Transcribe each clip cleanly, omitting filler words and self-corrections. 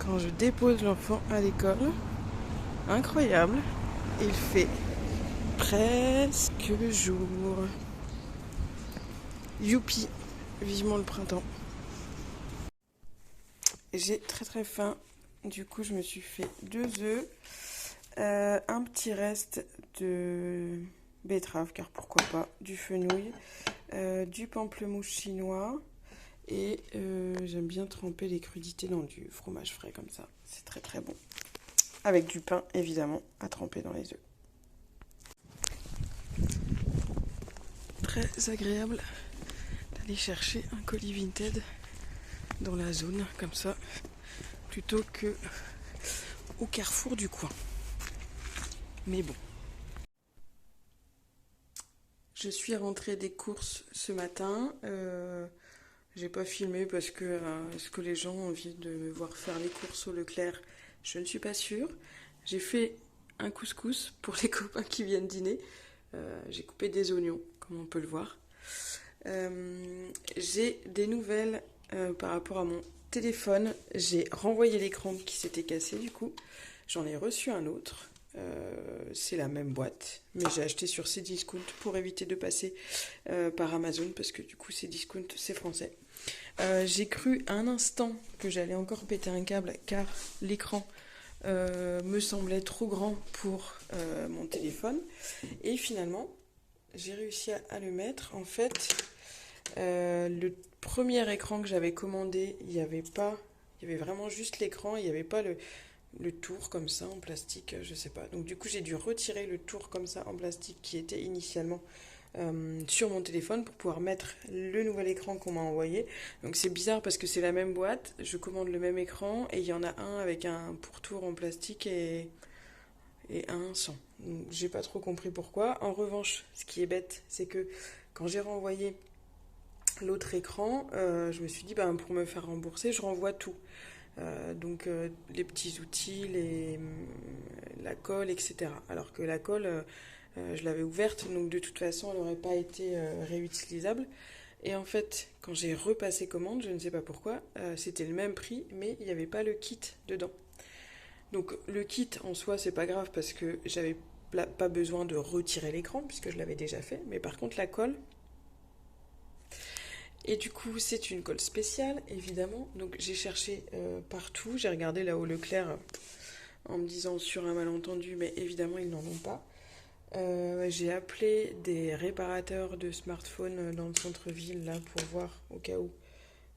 quand je dépose l'enfant à l'école. Incroyable. Il fait presque jour. Youpi, vivement le printemps. J'ai très très faim. Du coup, je me suis fait 2 œufs, un petit reste de betterave, car pourquoi pas, du fenouil, du pamplemousse chinois. Et j'aime bien tremper les crudités dans du fromage frais comme ça. C'est très très bon. Avec du pain, évidemment, à tremper dans les œufs. Très agréable d'aller chercher un colis Vinted dans la zone, comme ça, plutôt que au carrefour du coin. Mais bon. Je suis rentrée des courses ce matin. J'ai pas filmé parce que est-ce que les gens ont envie de me voir faire les courses au Leclerc? Je ne suis pas sûre. J'ai fait un couscous pour les copains qui viennent dîner. J'ai coupé des oignons, comme on peut le voir. J'ai des nouvelles par rapport à mon téléphone. J'ai renvoyé l'écran qui s'était cassé du coup. J'en ai reçu un autre. C'est la même boîte, mais j'ai acheté sur Cdiscount pour éviter de passer par Amazon parce que du coup Cdiscount c'est français. J'ai cru un instant que j'allais encore péter un câble car l'écran me semblait trop grand pour mon téléphone et finalement j'ai réussi à le mettre. En fait, le premier écran que j'avais commandé, il y avait vraiment juste l'écran, il n'y avait pas le tour comme ça en plastique, je sais pas. Donc du coup j'ai dû retirer le tour comme ça en plastique qui était initialement sur mon téléphone pour pouvoir mettre le nouvel écran qu'on m'a envoyé. Donc c'est bizarre parce que c'est la même boîte, je commande le même écran et il y en a un avec un pourtour en plastique et un sans. Donc j'ai pas trop compris pourquoi. En revanche, ce qui est bête, c'est que quand j'ai renvoyé l'autre écran, je me suis dit pour me faire rembourser, je renvoie tout. Donc les petits outils, la colle, etc. Alors que la colle, je l'avais ouverte, donc de toute façon, elle n'aurait pas été réutilisable. Et en fait, quand j'ai repassé commande, je ne sais pas pourquoi, c'était le même prix, mais il n'y avait pas le kit dedans. Donc le kit en soi, c'est pas grave parce que j'avais pas besoin de retirer l'écran puisque je l'avais déjà fait. Mais par contre, la colle, et du coup, c'est une colle spéciale, évidemment. Donc j'ai cherché partout. J'ai regardé là au Leclerc en me disant sur un malentendu, mais évidemment, ils n'en ont pas. J'ai appelé des réparateurs de smartphones dans le centre-ville là pour voir au cas où.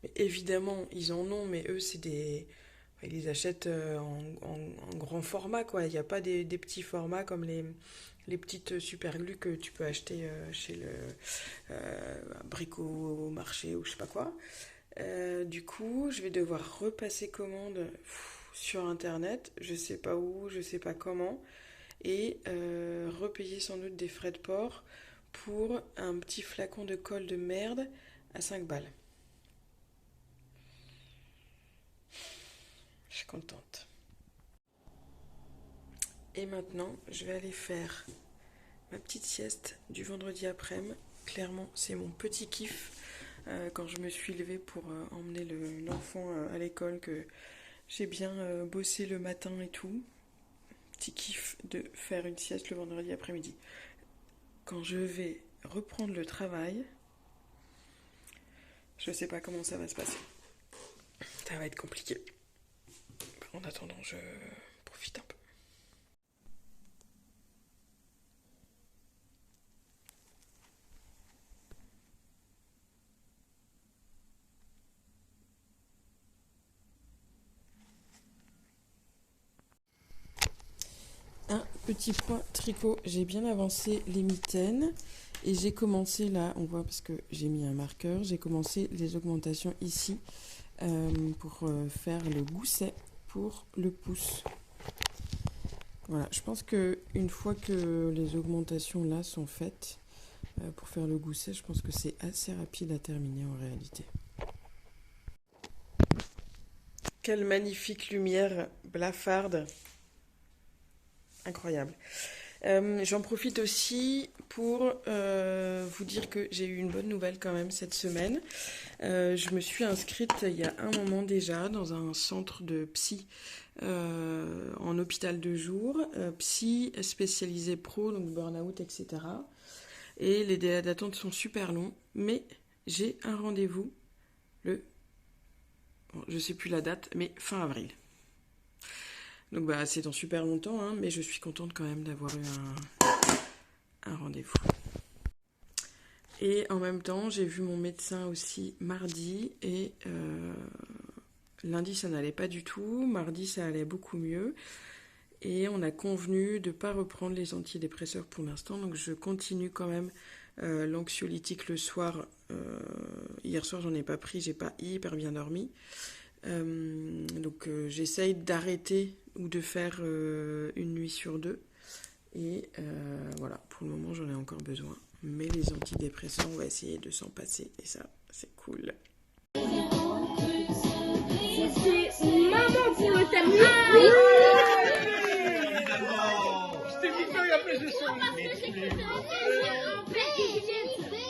Mais évidemment, ils en ont, mais eux, c'est des. Ils les achètent en grand format, quoi. Il n'y a pas des petits formats comme les petites super glues que tu peux acheter chez le brico-marché ou je sais pas quoi. Du coup, je vais devoir repasser commande sur internet, je sais pas où, je sais pas comment, et repayer sans doute des frais de port pour un petit flacon de colle de merde à 5 balles. Je suis contente. Et maintenant, je vais aller faire ma petite sieste du vendredi après-midi. Clairement, c'est mon petit kiff quand je me suis levée pour emmener l'enfant à l'école, que j'ai bien bossé le matin et tout. Petit kiff de faire une sieste le vendredi après-midi. Quand je vais reprendre le travail, je sais pas comment ça va se passer. Ça va être compliqué. En attendant, je profite un peu. Un petit point tricot, j'ai bien avancé les mitaines et j'ai commencé là, on voit parce que j'ai mis un marqueur, j'ai commencé les augmentations ici pour faire le gousset pour le pouce. Voilà, je pense que une fois que les augmentations là sont faites pour faire le gousset, je pense que c'est assez rapide à terminer en réalité. Quelle magnifique lumière blafarde! Incroyable. J'en profite aussi pour vous dire que j'ai eu une bonne nouvelle quand même cette semaine. Je me suis inscrite il y a un moment déjà dans un centre de psy en hôpital de jour, psy spécialisé pro, donc burn-out, etc. Et les délais d'attente sont super longs, mais j'ai un rendez-vous le... Bon, je sais plus la date, mais fin avril. Donc bah c'est dans super longtemps, hein, mais je suis contente quand même d'avoir eu un rendez-vous. Et en même temps, j'ai vu mon médecin aussi mardi et lundi ça n'allait pas du tout, mardi ça allait beaucoup mieux. Et on a convenu de ne pas reprendre les antidépresseurs pour l'instant, donc je continue quand même l'anxiolytique le soir. Hier soir j'en ai pas pris, j'ai pas hyper bien dormi. Donc j'essaye d'arrêter ou de faire une nuit sur deux. Et voilà, pour le moment j'en ai encore besoin. Mais les antidépresseurs, on va essayer de s'en passer. Et ça, c'est cool. C'est maman pour le thème. Je t'ai dit qu'il y a plus de son.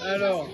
Alors.